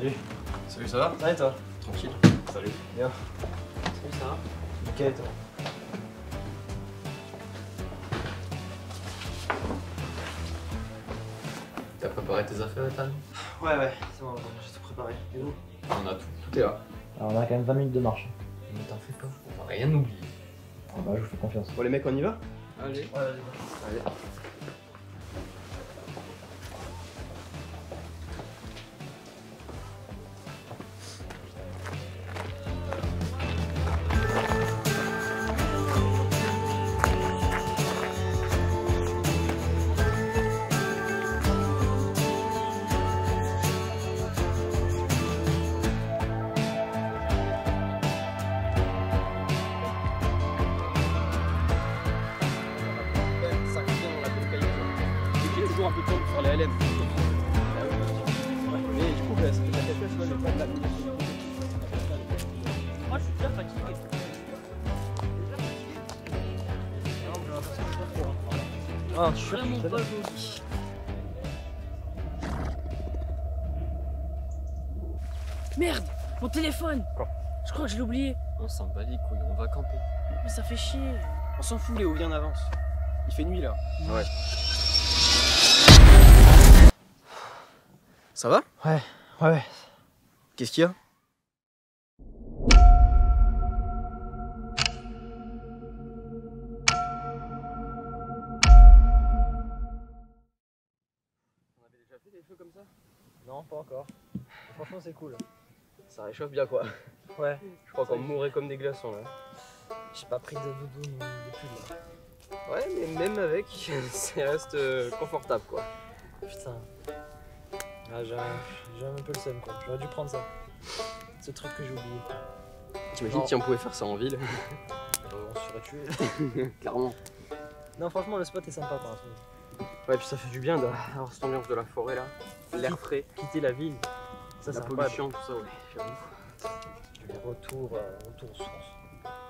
Salut. Salut, ça va? Ça va et toi? Tranquille. Salut. Bien. Salut, ça va? Nickel et toi? T'as préparé tes affaires, Ethan? Ouais, c'est bon, j'ai tout préparé. Et vous? On a tout. Tout est là. Alors on a quand même 20 minutes de marche. Mais t'en fais pas. On va rien oublier. Ah bah je vous fais confiance. Bon, les mecs, on y va? Allez. Ouais, vas-y. Allez. Un peu de temps pour faire les LM. Mais du coup, c'était la café, je vois, j'ai pas de moi, je suis déjà fatigué. Ah, je suis Vraiment pas joli. Merde, mon téléphone. Quoi? Je crois que je l'ai oublié. On s'en bat les couilles, on va camper. Mais ça fait chier. On s'en fout, Léo, viens en avance. Il fait nuit là. Ouais. Ça va? Ouais. Qu'est-ce qu'il y a? On avait déjà fait des feux comme ça? Non, pas encore. Franchement, c'est cool. Ça réchauffe bien quoi. Ouais. Je crois qu'on mourrait comme des glaçons là. J'ai pas pris de doudoune ou de pull là. Ouais, mais même avec, ça reste confortable quoi. Putain. Ah, j'ai un peu le seum quoi. J'aurais dû prendre ça. Ce truc que j'ai oublié. T'imagines Non. si on pouvait faire ça en ville? On se serait tué. Clairement. Non, franchement, le spot est sympa par contre. Ouais, puis ça fait du bien d'avoir cette ambiance de la forêt là. L'air frais, Quitter la ville. Ça, la c'est pollution, tout ça, ouais. J'avoue. incroyable. Retour aux sources.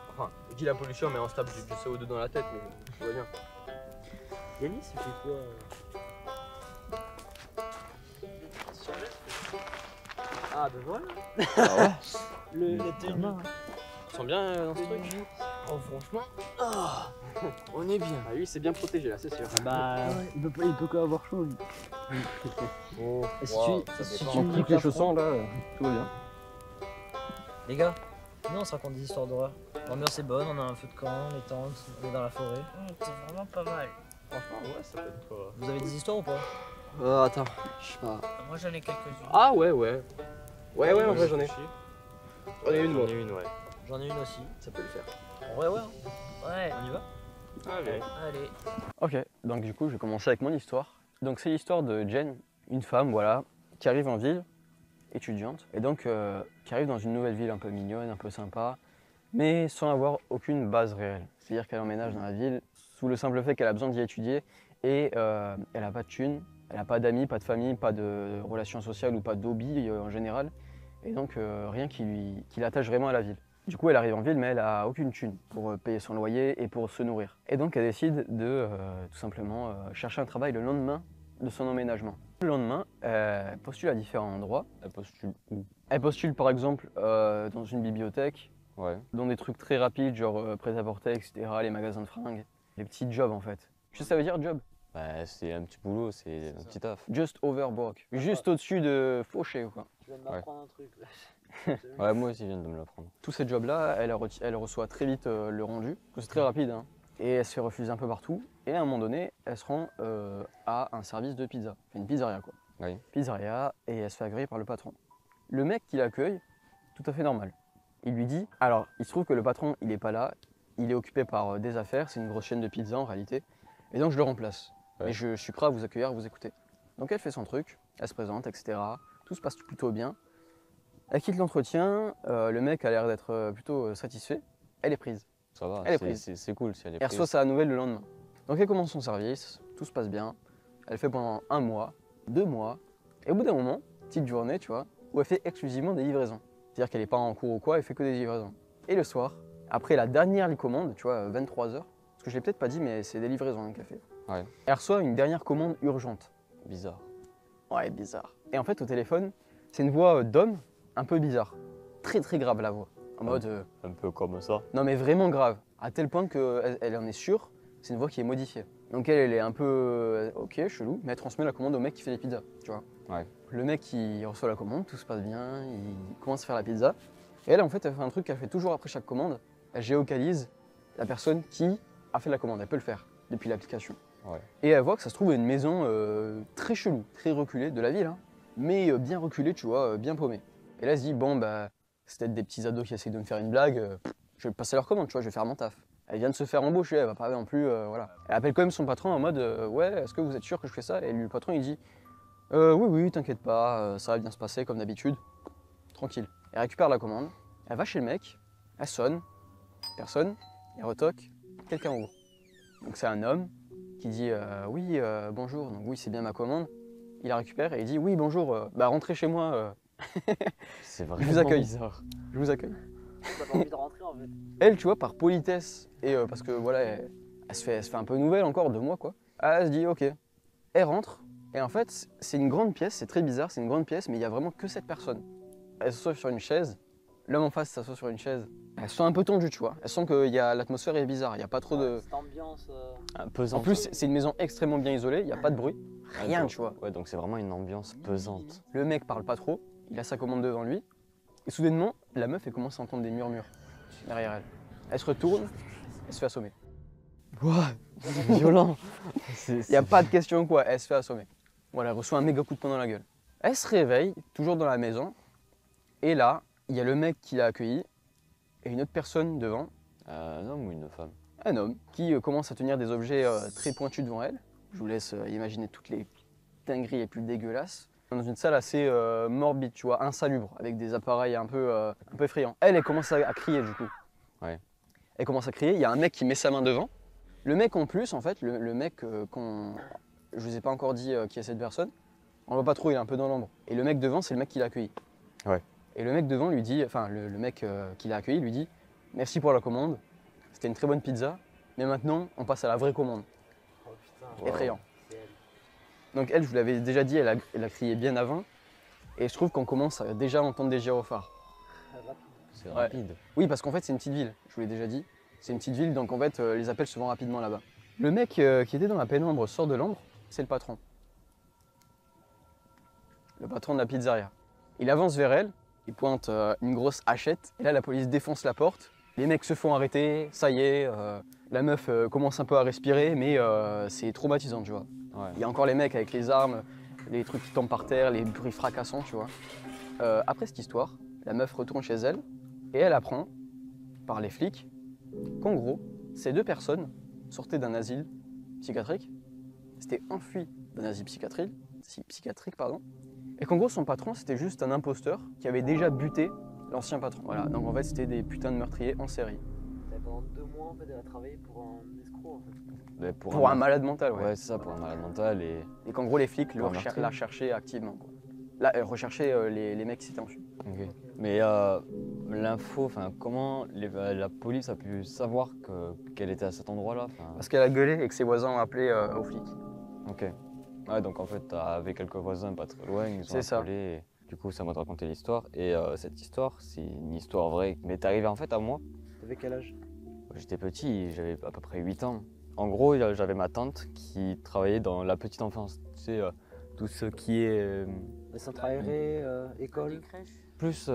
Enfin, je dis la pollution, mais on se tape du CO2 dans la tête, mais tout va bien. Yanis, il fait quoi Ah, ben voilà. Ah ouais? La tenue. Tu sens bien dans ce truc? Oh, franchement. On est bien. Ah lui, c'est bien protégé là, c'est sûr. Bah, il peut quoi avoir chaud lui. Oh, Et si wow, tu- ça si dépend. tu En me plus dis que les que chaussons là, tout va bien. Les gars, nous on se raconte des histoires d'horreur. L'ambiance est bonne, on a un feu de camp, les tentes, on est dans la forêt. C'est vraiment pas mal. Franchement, ouais, ça peut être. Vous avez des histoires ou pas? Attends, je sais pas. Moi j'en ai quelques-unes. Ah ouais, ouais. Ouais, en vrai, j'en ai. J'en ai une, moi. ouais. J'en ai une aussi. Ça peut le faire. En vrai, ouais. Hein. Ouais, On y va? Allez. allez. Ok, donc du coup je vais commencer avec mon histoire. Donc c'est l'histoire de Jen, une femme voilà, qui arrive en ville, étudiante, et donc qui arrive dans une nouvelle ville un peu mignonne, un peu sympa, mais sans avoir aucune base réelle. C'est-à-dire qu'elle emménage dans la ville sous le simple fait qu'elle a besoin d'y étudier et elle n'a pas de thunes, elle n'a pas d'amis, pas de famille, pas de relations sociales ou pas d'hobby en général, et donc rien qui l'attache vraiment à la ville. Du coup, elle arrive en ville, mais elle n'a aucune thune pour payer son loyer et pour se nourrir. Et donc, elle décide de tout simplement chercher un travail le lendemain de son emménagement. Le lendemain, elle postule à différents endroits. Elle postule où? Elle postule par exemple dans une bibliothèque, Ouais. dans des trucs très rapides, genre prêt-à-porter, etc., les magasins de fringues, les petits jobs en fait. Tu sais ce que ça veut dire job? Bah, c'est un petit boulot, c'est un petit taf. Just over broke. Juste au-dessus de fauché quoi. Tu viens de m'apprendre un truc là. Ouais, moi aussi, je viens de me l'apprendre. Tous ces jobs-là, elle reçoit très vite le rendu, parce que c'est très rapide, hein. Et elle se fait refuser un peu partout. Et à un moment donné, elle se rend à un service de pizza, une pizzeria quoi. Oui. Pizzeria, et elle se fait agréer par le patron. Le mec qui l'accueille, tout à fait normal. Il lui dit, alors il se trouve que le patron, il n'est pas là, il est occupé par des affaires, c'est une grosse chaîne de pizza en réalité, et donc je le remplace. Ouais. Mais je suis prêt à vous accueillir, à vous écouter. Donc elle fait son truc, elle se présente, etc. Tout se passe plutôt bien. Elle quitte l'entretien, le mec a l'air d'être plutôt satisfait, elle est prise. Ça va, Elle est prise. c'est cool si elle est Elle prise. reçoit sa nouvelle le lendemain. Donc elle commence son service, tout se passe bien, elle fait pendant 1 mois, 2 mois, et au bout d'un moment, petite journée, tu vois, où elle fait exclusivement des livraisons. C'est-à-dire qu'elle n'est pas en cours ou quoi, elle fait que des livraisons. Et le soir, après la dernière commande, tu vois, 23 h, parce que je l'ai peut-être pas dit, mais c'est des livraisons qu'elle fait. Ouais. Elle reçoit une dernière commande urgente. Bizarre. Ouais, bizarre. Et en fait, au téléphone, C'est une voix d'homme un peu bizarre. Très très grave la voix. En mode. Un peu comme ça. Non mais vraiment grave. À tel point qu'elle en est sûre, c'est une voix qui est modifiée. Donc elle est un peu. Ok, chelou, mais elle transmet la commande au mec qui fait les pizzas, tu vois. Ouais. Le mec il reçoit la commande, tout se passe bien, il commence à faire la pizza. Et elle en fait elle fait un truc qu'elle fait toujours après chaque commande. Elle géocalise la personne qui a fait la commande. Elle peut le faire depuis l'application. Ouais. Et elle voit que ça se trouve une maison très chelou, très reculée de la ville, hein, mais bien reculée, tu vois, bien paumée. Et là elle se dit bon bah c'est peut-être des petits ados qui essayent de me faire une blague, je vais passer leur commande, tu vois, je vais faire mon taf. Elle vient de se faire embaucher, elle va pas non plus, voilà. Elle appelle quand même son patron en mode ouais, est-ce que vous êtes sûr que je fais ça? Et lui, le patron il dit oui, t'inquiète pas, ça va bien se passer comme d'habitude, tranquille. Elle récupère la commande, elle va chez le mec, elle sonne, personne, elle retoque, quelqu'un ouvre. Donc c'est un homme qui dit oui, bonjour, donc oui, c'est bien ma commande. Il la récupère et il dit oui, bonjour, bah rentrez chez moi, C'est vous vraiment accueille. bizarre. je vous accueille. T'as pas envie de rentrer en fait. Elle, tu vois, par politesse et parce que voilà, elle se fait un peu nouvelle encore de moi, quoi. Elle se dit ok. Elle rentre et en fait, c'est une grande pièce, c'est très bizarre, c'est une grande pièce, mais il y a vraiment que cette personne. Elle s'assoit sur une chaise, l'homme en face s'assoit sur une chaise. Elle se sent un peu tendue, tu vois. Elle sent que l'atmosphère est bizarre, il n'y a pas trop de. Cette ambiance. Pesante. En plus, c'est une maison extrêmement bien isolée, il n'y a pas de bruit, rien, donc- tu vois. Ouais, donc c'est vraiment une ambiance pesante. Le mec parle pas trop, il a sa commande devant lui, et soudainement, la meuf, elle commence à entendre des murmures derrière elle. Elle se retourne, elle se fait assommer. Ouah, c'est violent. Il n'y a pas de question quoi, elle se fait assommer. Voilà, elle reçoit un méga coup de poing dans la gueule. Elle se réveille, toujours dans la maison, et là, il y a le mec qui l'a accueilli, et une autre personne devant, Un homme ou une femme? un homme, qui commence à tenir des objets très pointus devant elle. Je vous laisse imaginer toutes les dingueries les plus dégueulasses. Dans une salle assez morbide, tu vois, insalubre, avec des appareils un peu effrayants. Elle commence à crier du coup. Ouais. Elle commence à crier, il y a un mec qui met sa main devant. Le mec en plus, en fait, le mec qu'on... Je vous ai pas encore dit qui est cette personne. On le voit pas trop, il est un peu dans l'ombre. Et le mec devant, c'est le mec qui l'a accueilli. Ouais. Et le mec devant lui dit, enfin le mec qui l'a accueilli lui dit « Merci pour la commande, c'était une très bonne pizza, mais maintenant on passe à la vraie commande. » Oh putain. Effrayant. C'est elle. Donc elle, je vous l'avais déjà dit, elle a crié bien avant. Et je trouve qu'on commence à déjà entendre des gyrophares. C'est Ouais. rapide. Oui, parce qu'en fait, c'est une petite ville, je vous l'ai déjà dit. C'est une petite ville, donc en fait, les appels se vont rapidement là-bas. Le mec qui était dans la pénombre sort de l'ombre, c'est le patron. Le patron de la pizzeria. Il avance vers elle, il pointe une grosse hachette, et là, la police défonce la porte. Les mecs se font arrêter, ça y est, la meuf commence un peu à respirer, mais c'est traumatisant, tu vois. Ouais. Il y a encore les mecs avec les armes, les trucs qui tombent par terre, les bruits fracassants, tu vois. Après cette histoire, la meuf retourne chez elle et elle apprend, par les flics, qu'en gros, ces deux personnes sortaient d'un asile psychiatrique, s'étaient enfuies d'un asile psychiatrique, pardon, et qu'en gros son patron c'était juste un imposteur qui avait déjà buté l'ancien patron. Voilà, donc en fait c'était des putains de meurtriers en série. Pendant 2 mois en fait, elle a travaillé pour un escroc en fait. Mais Pour un malade mental, ouais. Ouais, c'est ça, pour un malade mental et. Et qu'en gros les flics Pour un meurtrier. la recherchaient activement, quoi. Là, elle recherchait les mecs qui s'étaient enfuis. Ok. Mais l'info, enfin, comment la police a pu savoir qu'elle était à cet endroit-là? Parce qu'elle a gueulé et que ses voisins ont appelé aux flics. Ok. Ouais, donc en fait, t'avais quelques voisins pas très loin, ils ont C'est ça. appelé. Et du coup, ça m'a raconté l'histoire. Et cette histoire, c'est une histoire vraie. Mais t'es arrivé en fait à moi. T'avais quel âge? J'étais petit, j'avais à peu près 8 ans. En gros, j'avais ma tante qui travaillait dans la petite enfance. Tu sais, tout ce qui est Les centres aérés, école. plus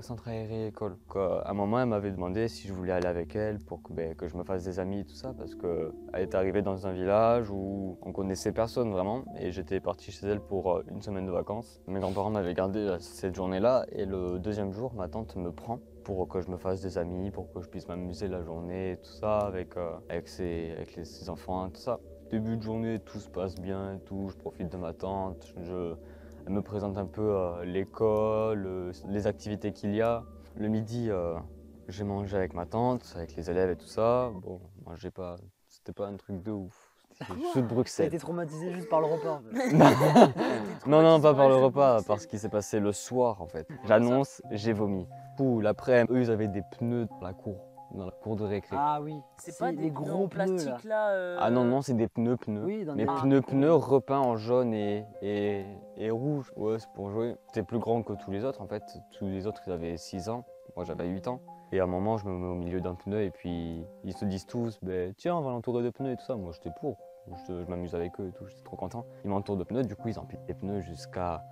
centre aéré école. À un moment, elle m'avait demandé si je voulais aller avec elle pour que je me fasse des amis et tout ça, parce qu'elle était arrivée dans un village où on connaissait personne vraiment, et j'étais parti chez elle pour une semaine de vacances. Mes grands-parents m'avaient gardé cette journée-là, et le deuxième jour, ma tante me prend pour que je me fasse des amis, pour que je puisse m'amuser la journée et tout ça, avec ses enfants et tout ça. Début de journée, tout se passe bien et tout, je profite de ma tante, elle me présente un peu l'école, les activités qu'il y a. Le midi, j'ai mangé avec ma tante, avec les élèves et tout ça. Bon, moi c'était pas un truc de ouf. C'était juste de T'as Bruxelles. été traumatisé juste par le repas en fait. Non, pas par le repas, par ce qui s'est passé le soir en fait. J'annonce, j'ai vomi. L'après, eux, ils avaient des pneus dans la cour. dans la cour de récré. Ah oui, C'est si, pas les des pneus gros en plastique pneus là. là. Ah non, non, c'est des pneus. Oui, dans Mais des- pneus repeints en jaune et rouge. Ouais, c'est pour jouer. C'était plus grand que tous les autres en fait. Tous les autres, ils avaient 6 ans. Moi, j'avais 8 ans. Et à un moment, je me mets au milieu d'un pneu et puis ils se disent tous, ben, tiens, on va l'entourer de pneus et tout ça. Moi, j'étais pour. Je m'amuse avec eux et tout, j'étais trop content. Ils m'entourent de pneus, du coup, ils empilent les pneus jusqu'à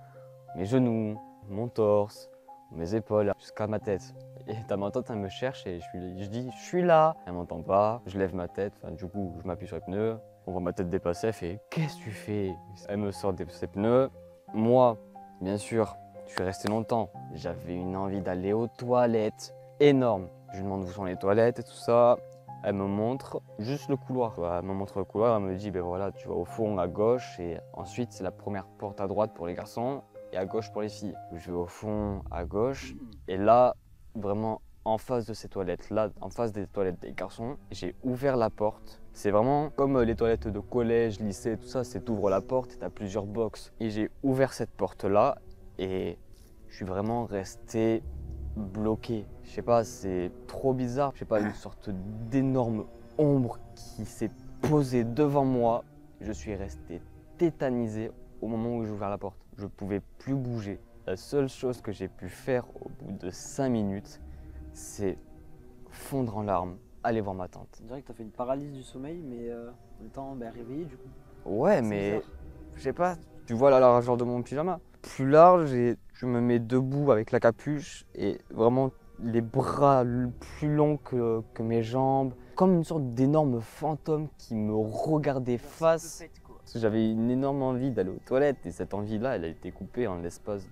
mes genoux, mon torse, mes épaules, jusqu'à ma tête. Et ma tante, elle me cherche et je dis, je suis là. Elle m'entend pas, je lève ma tête, enfin, du coup, je m'appuie sur les pneus. On voit ma tête dépasser, elle fait, qu'est-ce que tu fais? Elle me sort ses pneus. Moi, bien sûr, je suis resté longtemps. J'avais une envie d'aller aux toilettes énorme. Je lui demande où sont les toilettes et tout ça. Elle me montre juste le couloir. Elle me montre le couloir, elle me dit, ben voilà, tu vas au fond à gauche et ensuite c'est la première porte à droite pour les garçons et à gauche pour les filles. Je vais au fond à gauche et là, vraiment en face de ces toilettes-là, en face des toilettes des garçons, j'ai ouvert la porte. C'est vraiment comme les toilettes de collège, lycée, tout ça, c'est t'ouvres la porte et t'as plusieurs box. Et j'ai ouvert cette porte-là et je suis vraiment resté bloqué. Je sais pas, c'est trop bizarre. Je sais pas, une sorte d'énorme ombre qui s'est posée devant moi. Je suis resté tétanisé au moment où j'ai ouvert la porte. Je pouvais plus bouger. La seule chose que j'ai pu faire au bout de 5 minutes, c'est fondre en larmes, aller voir ma tante. On dirait que t'as fait une paralysie du sommeil, mais en étant réveillé du coup. Ouais, C'est mais bizarre. je sais pas, tu vois la largeur de mon pyjama. Plus large et je me mets debout avec la capuche et vraiment les bras plus longs que mes jambes. Comme une sorte d'énorme fantôme qui me regardait face. Parce que j'avais une énorme envie d'aller aux toilettes et cette envie-là, elle a été coupée en l'espace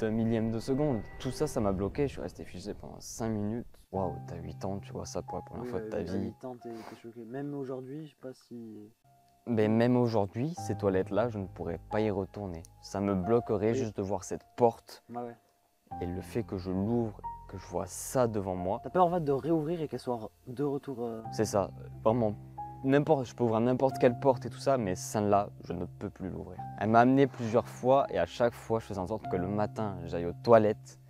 d'un millième de seconde. Tout ça, ça m'a bloqué. Je suis resté figé pendant 5 minutes. Waouh, t'as 8 ans, tu vois ça pour la première fois de ta vie. 8 ans, t'es choqué. Même aujourd'hui, je sais pas si. Mais même aujourd'hui, ces toilettes-là, je ne pourrais pas y retourner. Ça me bloquerait juste de voir cette porte Ah ouais. et le fait que je l'ouvre, que je vois ça devant moi. T'as peur en fait de réouvrir et qu'elle soit de retour. C'est ça, vraiment. Je peux ouvrir n'importe quelle porte et tout ça, mais celle-là, je ne peux plus l'ouvrir. Elle m'a amené plusieurs fois et à chaque fois, je faisais en sorte que le matin, j'aille aux toilettes.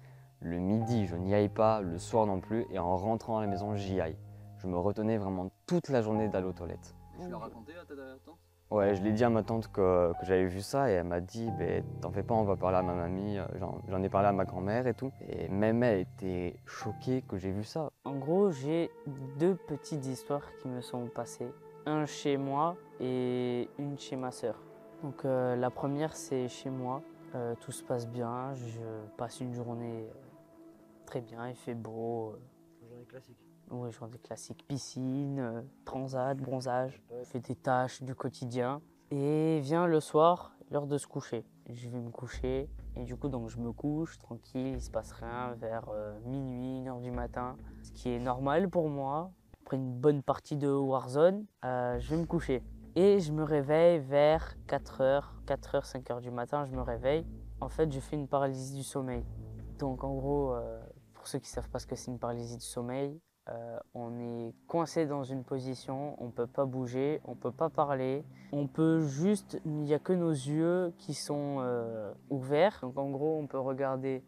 Le midi, je n'y aille pas, le soir non plus, et en rentrant à la maison, j'y aille. Je me retenais vraiment toute la journée d'aller aux toilettes. Tu l'as raconté à ta tante? Ouais, je l'ai dit à ma tante que j'avais vu ça et elle m'a dit ben, t'en fais pas, on va parler à ma mamie. J'en ai parlé à ma grand-mère et tout. Et même elle était choquée que j'ai vu ça. En gros, j'ai 2 petites histoires qui me sont passées. Un chez moi et une chez ma sœur. Donc la première, c'est chez moi. Tout se passe bien, je passe une journée très bien, il fait beau. Journée classique. Oui, journée classique, piscine, transat, bronzage. Je fais des tâches du quotidien. Et vient le soir, l'heure de se coucher. Je vais me coucher et du coup donc je me couche tranquille, il se passe rien vers minuit, 1h du matin. Ce qui est normal pour moi. Après une bonne partie de Warzone, je vais me coucher. Et je me réveille vers 4h, 5h du matin, je me réveille. En fait, je fais une paralysie du sommeil. Donc en gros, pour ceux qui ne savent pas ce que c'est une paralysie du sommeil, on est coincé dans une position, on ne peut pas bouger, on ne peut pas parler. On peut juste, il n'y a que nos yeux qui sont ouverts. Donc en gros, on peut regarder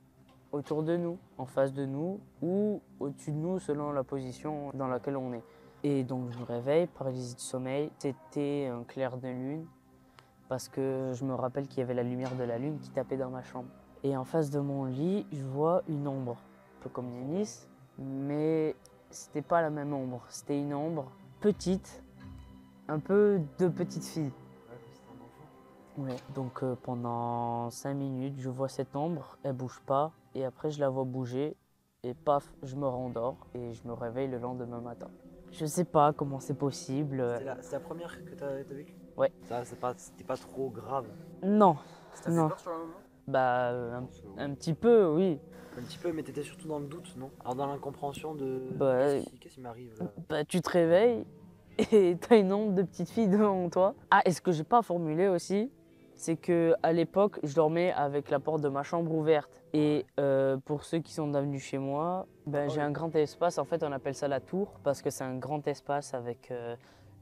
autour de nous, en face de nous ou au-dessus de nous selon la position dans laquelle on est. Et donc je me réveille, paralysie du sommeil. C'était un clair de lune parce que je me rappelle qu'il y avait la lumière de la lune qui tapait dans ma chambre. Et en face de mon lit, je vois une ombre, un peu comme Yanis, mais c'était pas la même ombre. C'était une ombre petite, un peu de petite fille. Ouais, donc pendant 5 minutes, je vois cette ombre, elle bouge pas, et après je la vois bouger, et paf, je me rendors, et je me réveille le lendemain matin. Je sais pas comment c'est possible. C'est la première que t'as vécue? Ouais. Ça, c'était pas trop grave. Non, Ça fait non. peur sur le moment? Bah, un petit peu, oui. Un petit peu, mais t'étais surtout dans le doute, non? Alors dans l'incompréhension de... Bah, Qu'est-ce qui m'arrive là? Bah, tu te réveilles, et t'as une ombre de petite fille devant toi. Ah, et ce que j'ai pas formulé aussi, c'est que à l'époque, je dormais avec la porte de ma chambre ouverte. Et pour ceux qui sont venus chez moi, ben, j'ai un grand espace. En fait, on appelle ça la tour parce que c'est un grand espace avec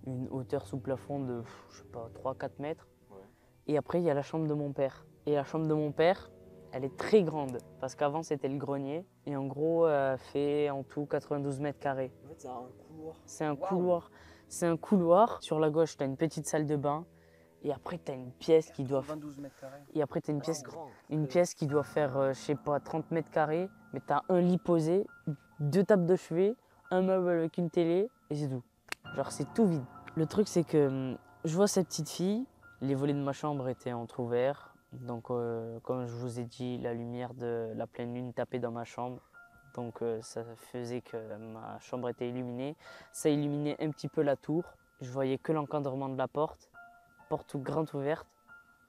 une hauteur sous plafond de, je sais pas, 3-4 mètres. Ouais. Et après, il y a la chambre de mon père. Et la chambre de mon père, Elle est très grande parce qu'avant c'était le grenier et en gros elle fait en tout 92 mètres carrés. En fait, c'est un couloir. C'est un couloir. C'est un couloir. Sur la gauche, tu as une petite salle de bain et après tu as une pièce qui doit 22 mètres carrés. et après tu as Grand. une pièce qui doit faire je sais pas 30 mètres carrés, mais tu as un lit posé, 2 tables de chevet, un meuble avec une télé et c'est tout. Genre c'est tout vide. Le truc c'est que je vois cette petite fille, les volets de ma chambre étaient entrouverts. Donc comme je vous ai dit, la lumière de la pleine lune tapait dans ma chambre. Donc ça faisait que ma chambre était illuminée. Ça illuminait un petit peu la tour. Je voyais que l'encadrement de la porte toute grande ouverte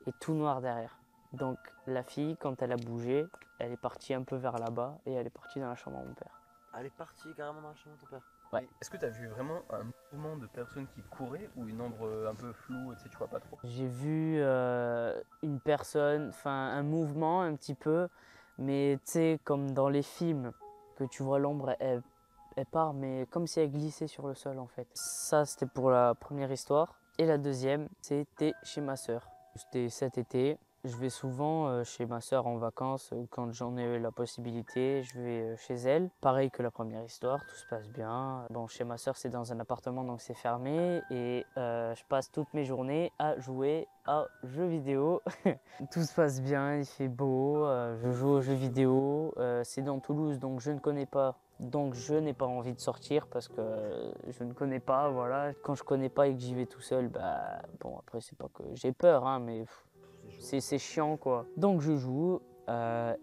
et tout noir derrière. Donc la fille, quand elle a bougé, elle est partie un peu vers là-bas et elle est partie dans la chambre de mon père. Elle est partie carrément dans la chambre de ton père. Ouais. Est-ce que tu as vu vraiment un mouvement de personnes qui couraient ou une ombre un peu floue, tu sais, tu vois pas trop? J'ai vu une personne, enfin un mouvement un petit peu, mais tu sais, comme dans les films, que tu vois l'ombre, elle part, mais comme si elle glissait sur le sol en fait. Ça, c'était pour la première histoire. Et la deuxième, c'était chez ma sœur. C'était cet été. Je vais souvent chez ma sœur en vacances quand j'en ai la possibilité. Je vais chez elle. Pareil que la première histoire, tout se passe bien. Bon, chez ma sœur, c'est dans un appartement donc c'est fermé et je passe toutes mes journées à jouer à jeux vidéo. Tout se passe bien, il fait beau, je joue aux jeux vidéo. C'est dans Toulouse donc je ne connais pas. Donc je n'ai pas envie de sortir parce que je ne connais pas, voilà. Quand je connais pas et que j'y vais tout seul, bah bon après c'est pas que j'ai peur hein, mais c'est chiant quoi. Donc je joue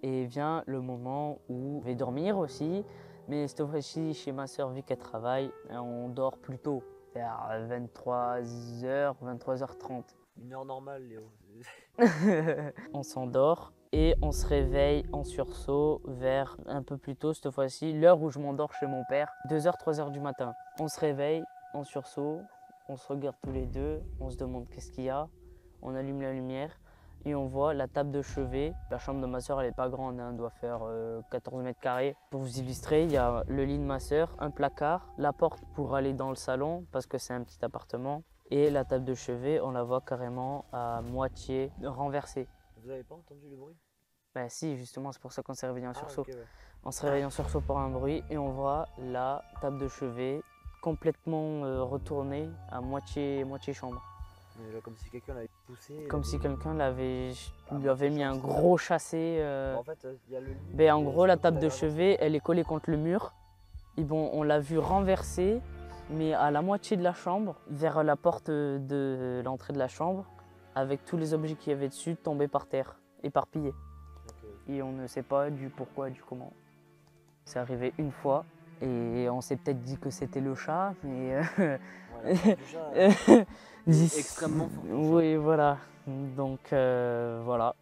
et vient le moment où je vais dormir aussi. Mais cette fois-ci chez ma soeur vu qu'elle travaille, on dort plus tôt, vers 23h, 23h30. Une heure normale, Léo. On s'endort et on se réveille en sursaut vers un peu plus tôt cette fois-ci, l'heure où je m'endors chez mon père, 2h, 3h du matin. On se réveille en sursaut, on se regarde tous les deux, on se demande qu'est-ce qu'il y a, on allume la lumière et on voit la table de chevet. La chambre de ma soeur elle est pas grande, hein, elle doit faire 14 mètres carrés. Pour vous illustrer, il y a le lit de ma soeur, un placard, la porte pour aller dans le salon parce que c'est un petit appartement. Et la table de chevet, on la voit carrément à moitié renversée. Vous avez pas entendu le bruit? Ben si, justement, c'est pour ça qu'on s'est réveillé en sursaut. Ok, ouais. On se réveille en sursaut par un bruit et on voit la table de chevet complètement retournée à moitié chambre. Mais là, comme si quelqu'un l'avait poussé. Comme si quelqu'un lui avait mis un gros chassé. En fait, il y a le lit. Ben, en gros, la table de chevet, elle est collée contre le mur. Et bon, on l'a vu renverser, mais à la moitié de la chambre, vers la porte de l'entrée de la chambre, avec tous les objets qu'il y avait dessus tombés par terre, éparpillés. Okay. Et on ne sait pas du pourquoi, du comment. C'est arrivé une fois, et on s'est peut-être dit que c'était le chat, mais... Voilà, déjà, extrêmement fort. Oui, voilà. Donc, voilà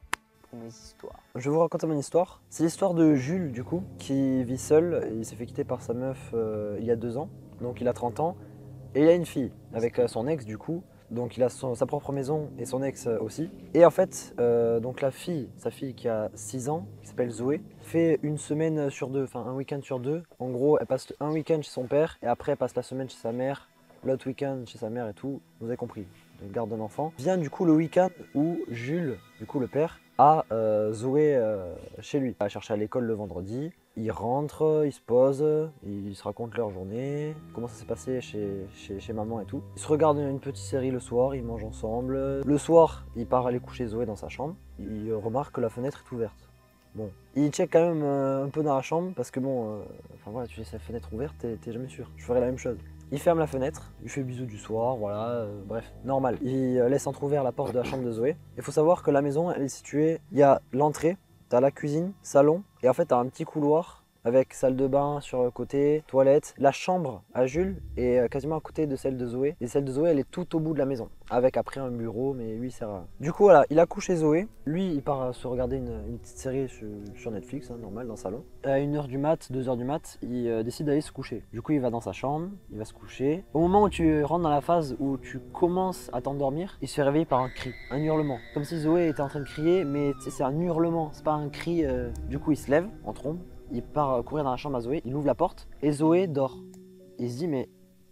pour mes histoires. Je vais vous raconter mon histoire. C'est l'histoire de Jules, du coup, qui vit seul. Il s'est fait quitter par sa meuf il y a 2 ans. Donc il a 30 ans. Et il a une fille avec son ex, du coup. Donc il a sa propre maison et son ex aussi. Et en fait, donc sa fille qui a 6 ans, qui s'appelle Zoé, fait une semaine sur 2, enfin un week-end sur 2. En gros, elle passe un week-end chez son père et après elle passe la semaine chez sa mère, l'autre week-end chez sa mère et tout. Vous avez compris, de garde d'un enfant. Vient du coup le week-end où Jules, du coup le père, a Zoé chez lui. Il va chercher à l'école le vendredi. Ils rentrent, ils se posent, ils se racontent leur journée, comment ça s'est passé chez maman et tout. Ils se regardent une petite série le soir, ils mangent ensemble. Le soir, il part aller coucher Zoé dans sa chambre. Il remarque que la fenêtre est ouverte. Bon, il check quand même un peu dans la chambre parce que bon, enfin voilà, tu laisses la fenêtre ouverte, t'es jamais sûr. Je ferais la même chose. Il ferme la fenêtre, il fait bisous du soir, voilà, bref, normal. Il laisse entrouvert la porte de la chambre de Zoé. Il faut savoir que la maison, elle est située, il y a l'entrée, t'as la cuisine, salon, et en fait t'as un petit couloir avec salle de bain sur le côté, toilette. La chambre à Jules est quasiment à côté de celle de Zoé. Et celle de Zoé, elle est tout au bout de la maison, avec après un bureau, mais lui, c'est rare. Du coup, voilà, il a couché Zoé. Lui, il part se regarder une petite série sur Netflix, hein, normal, dans le salon. À 1h du mat, 2h du mat, il décide d'aller se coucher. Du coup, il va dans sa chambre, il va se coucher. Au moment où tu rentres dans la phase où tu commences à t'endormir, il se fait réveiller par un cri, un hurlement. Comme si Zoé était en train de crier, mais c'est un hurlement, c'est pas un cri. Du coup, il se lève en trombe. Il part courir dans la chambre à Zoé, il ouvre la porte et Zoé dort. Il se dit mais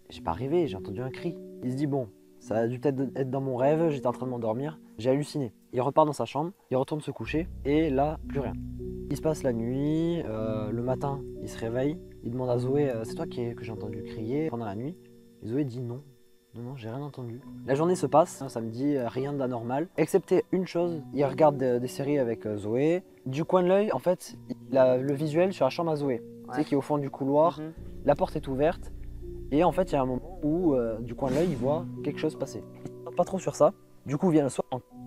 j'ai pas rêvé, j'ai entendu un cri. Il se dit bon, ça a dû peut-être être dans mon rêve, j'étais en train de m'endormir, j'ai halluciné. Il repart dans sa chambre, il retourne se coucher et là, plus rien. Il se passe la nuit, le matin, il se réveille, il demande à Zoé c'est toi que j'ai entendu crier pendant la nuit. Et Zoé dit non. Non, j'ai rien entendu. La journée se passe, ça me dit rien d'anormal. Excepté une chose, il regarde des séries avec Zoé. Du coin de l'œil, en fait, il a le visuel sur la chambre à Zoé. Tu sais, qui est au fond du couloir, la porte est ouverte. Et en fait, il y a un moment où, du coin de l'œil, il voit quelque chose passer. Il ne pas trop sur ça. Du coup, vient le soir,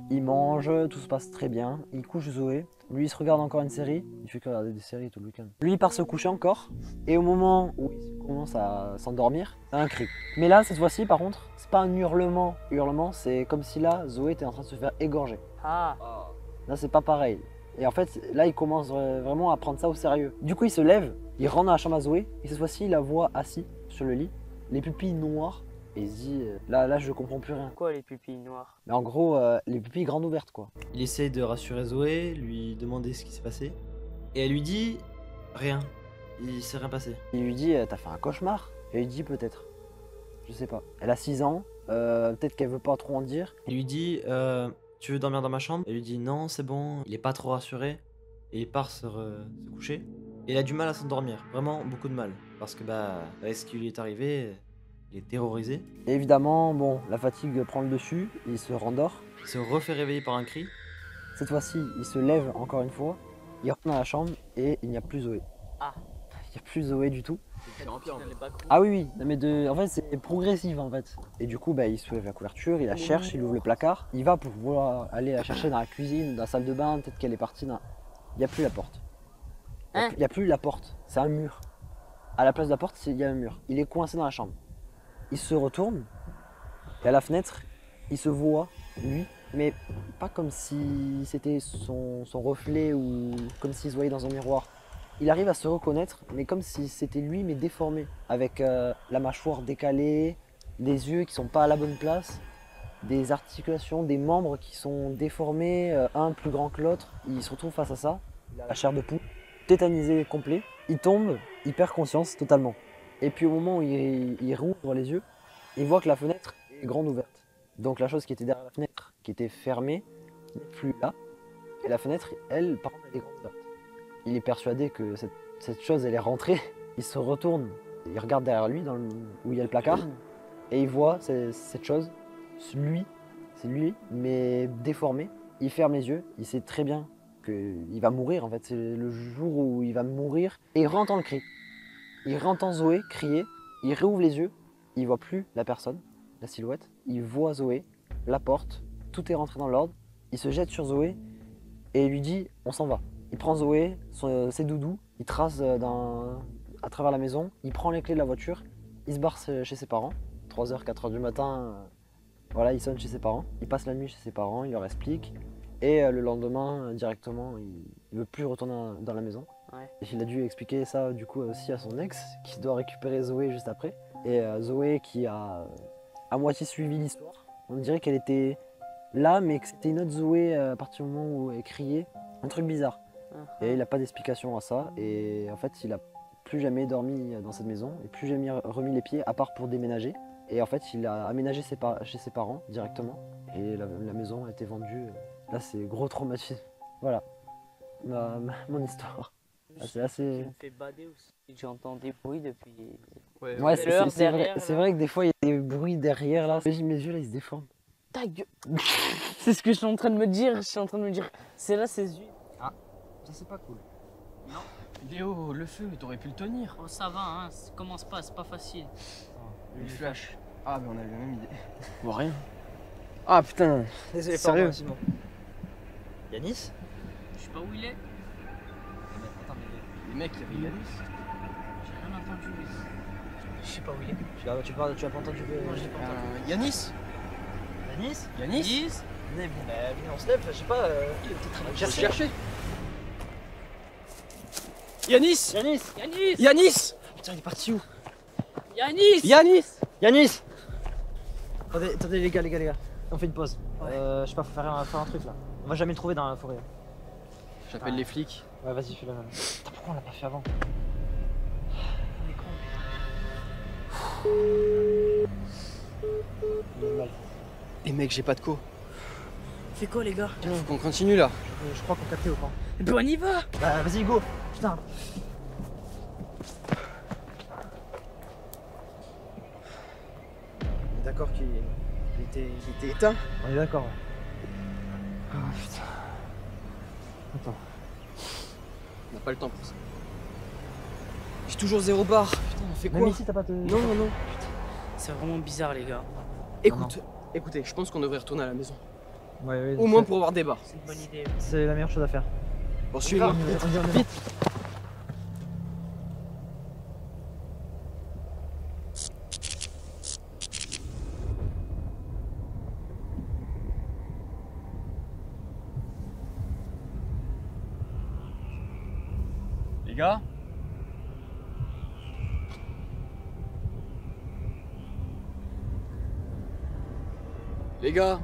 il mange, tout se passe très bien. Il couche Zoé. Lui, il se regarde encore une série. Il fait que regarder des séries tout le week-end. Lui, il part se coucher encore. Et au moment où il commence à s'endormir, il y a un cri. Mais là, cette fois-ci, par contre, c'est pas un hurlement. C'est comme si là, Zoé était en train de se faire égorger. Ah. Là, c'est pas pareil. Et en fait, là, il commence vraiment à prendre ça au sérieux. Du coup, il se lève, il rentre dans la chambre à Zoé. Et cette fois-ci, il la voit assis sur le lit, les pupilles noires. Et il se dit, là, je comprends plus rien. Quoi les pupilles noires? Mais en gros, les pupilles grandes ouvertes, quoi. Il essaye de rassurer Zoé, lui demander ce qui s'est passé. Et elle lui dit rien. Il s'est rien passé. Il lui dit, t'as fait un cauchemar? Et il dit, peut-être. Je sais pas. Elle a 6 ans, peut-être qu'elle veut pas trop en dire. Il lui dit tu veux dormir dans ma chambre? Elle lui dit non, c'est bon. Il est pas trop rassuré. Et il part se coucher. Et il a du mal à s'endormir. Vraiment beaucoup de mal. Parce que avec ce qui lui est arrivé, il est terrorisé. Et évidemment, bon, la fatigue prend le dessus, il se rendort. Il se refait réveiller par un cri. Cette fois-ci, il se lève encore une fois, il rentre dans la chambre et il n'y a plus Zoé. Ah. Il n'y a plus Zoé du tout. C'est empire. Ah oui, non, mais en fait c'est progressif en fait. Et du coup il soulève la couverture, il la cherche, il ouvre le placard. Il va pour pouvoir aller la chercher dans la cuisine, dans la salle de bain, peut-être qu'elle est partie dans... Il n'y a plus la porte. Il n'y a plus la porte, c'est un mur. À la place de la porte, il y a un mur. Il est coincé dans la chambre. Il se retourne et à la fenêtre, il se voit, lui, mais pas comme si c'était son reflet ou comme s'il se voyait dans un miroir. Il arrive à se reconnaître, mais comme si c'était lui, mais déformé, avec la mâchoire décalée, des yeux qui sont pas à la bonne place, des articulations, des membres qui sont déformés, un plus grand que l'autre. Il se retrouve face à ça, la chair de poule, tétanisé complet. Il tombe, il perd conscience totalement. Et puis au moment où il rouvre les yeux, il voit que la fenêtre est grande ouverte. Donc la chose qui était derrière la fenêtre, qui était fermée, n'est plus là. Et la fenêtre, elle, par contre, elle est grande ouverte. Il est persuadé que cette chose, elle est rentrée. Il se retourne, il regarde derrière lui, où il y a le placard, et il voit cette chose, c'est lui, mais déformé. Il ferme les yeux, il sait très bien qu'il va mourir, en fait, c'est le jour où il va mourir. Et il entend le cri. Il entend Zoé crier, il réouvre les yeux, il voit plus la personne, la silhouette. Il voit Zoé, la porte, tout est rentré dans l'ordre. Il se jette sur Zoé et il lui dit on s'en va. Il prend Zoé, ses doudous, il trace à travers la maison, il prend les clés de la voiture, il se barre chez ses parents. 3h, 4h du matin, voilà, il sonne chez ses parents. Il passe la nuit chez ses parents, il leur explique. Et le lendemain, directement, il veut plus retourner dans la maison. Ouais. Et il a dû expliquer ça du coup aussi à son ex, qui doit récupérer Zoé juste après. Et Zoé qui a à moitié suivi l'histoire. On dirait qu'elle était là, mais que c'était une autre Zoé à partir du moment où elle criait. Un truc bizarre. Et il n'a pas d'explication à ça. Et en fait, il a plus jamais dormi dans cette maison et plus jamais remis les pieds, à part pour déménager. Et en fait, il a aménagé chez ses parents directement. Et la maison a été vendue. Là, c'est gros traumatisme. Voilà, mon histoire. C'est assez... Tu me fais bader aussi. J'entends des bruits depuis... Ouais, derrière, c'est vrai que des fois, il y a des bruits derrière, là. Mes yeux, là, ils se déforment. Ta gueule. C'est ce que je suis en train de me dire. Je suis en train de me dire, c'est là ses yeux. Ça, c'est pas cool. Léo, le feu, t'aurais pu le tenir. Oh, ça va, hein, commence pas, c'est pas facile. Le flash. Ah, mais on a la même idée. Je vois rien. Ah putain. Désolé, Sérieux? Simon. Yanis? Je sais pas où il est. Les mecs, ils rigolent. J'ai rien entendu. Je sais pas où il est. Tu as pas entendu Moi, j'ai pas entendu. Yanis Yanis? Yanis Venez, on se lève, je sais pas. Il était très bien. Chercher. Yanis Yanis! Yanis! Yanis Putain, il est parti où? Yanis! Yanis Yanis! Attendez les gars, on fait une pause. Je sais pas, faut faire un truc là. On va jamais le trouver dans la forêt. J'appelle les flics. Ouais, vas-y, fais-le même. Putain, pourquoi on l'a pas fait avant? Il est mal. Et mec, j'ai pas de co. Fait quoi les gars? Il faut qu'on continue là. Je crois qu'on captait au camp. Eh ben on y va! Bah vas-y go. Putain. On est d'accord qu'il était éteint? On est d'accord. Ah putain. Attends. On n'a pas le temps pour ça. J'ai toujours 0 bar. Putain, on fait quoi? Même ici t'as pas de... Non, non, non. C'est vraiment bizarre les gars. Écoutez, je pense qu'on devrait retourner à la maison. Ouais, Au moins pour avoir des bars. C'est une bonne idée. C'est la meilleure chose à faire. Bon, suivez-moi. Vite. Les gars? Les gars,